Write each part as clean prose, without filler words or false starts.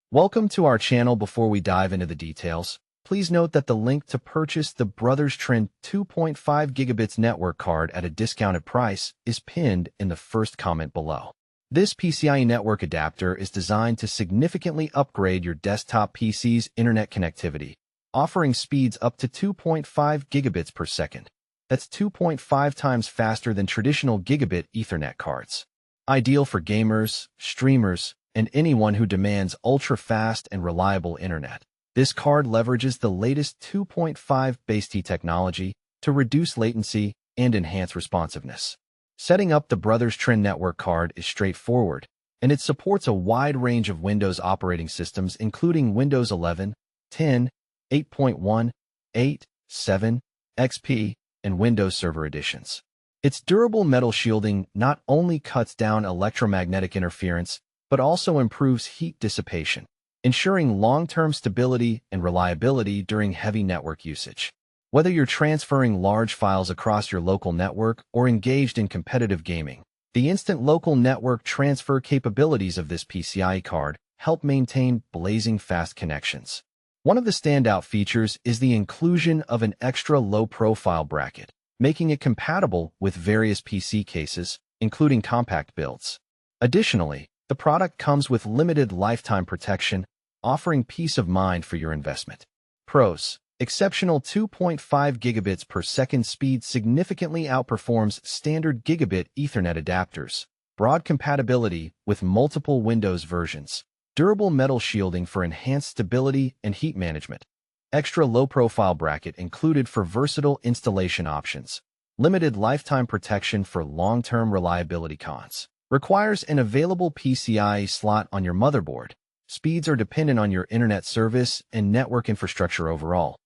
Welcome to our channel. Before we dive into the details, please note that the link to purchase the BrosTrend 2.5Gb network card at a discounted price is pinned in the first comment below. This PCIe network adapter is designed to significantly upgrade your desktop PC's internet connectivity, offering speeds up to 2.5 gigabits per second. That's 2.5 times faster than traditional gigabit Ethernet cards. Ideal for gamers, streamers, and anyone who demands ultra-fast and reliable internet. This card leverages the latest 2.5 base T technology to reduce latency and enhance responsiveness. Setting up the BrosTrend network card is straightforward, and it supports a wide range of Windows operating systems including Windows 11, 10, 8.1, 8, 7, XP, and Windows Server editions. Its durable metal shielding not only cuts down electromagnetic interference, but also improves heat dissipation, ensuring long-term stability and reliability during heavy network usage. Whether you're transferring large files across your local network or engaged in competitive gaming, the instant local network transfer capabilities of this PCIe card help maintain blazing fast connections. One of the standout features is the inclusion of an extra low-profile bracket, making it compatible with various PC cases, including compact builds. Additionally, the product comes with limited lifetime protection, offering peace of mind for your investment. Pros: exceptional 2.5 gigabits per second speed significantly outperforms standard gigabit Ethernet adapters. Broad compatibility with multiple Windows versions. Durable metal shielding for enhanced stability and heat management. Extra low-profile bracket included for versatile installation options. Limited lifetime protection for long-term reliability. Cons: requires an available PCIe slot on your motherboard. Speeds are dependent on your internet service and network infrastructure overall.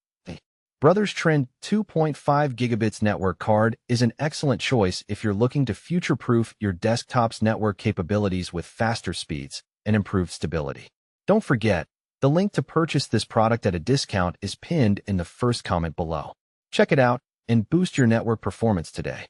BrosTrend 2.5 gigabits network card is an excellent choice if you're looking to future-proof your desktop's network capabilities with faster speeds and improved stability. Don't forget, the link to purchase this product at a discount is pinned in the first comment below. Check it out and boost your network performance today.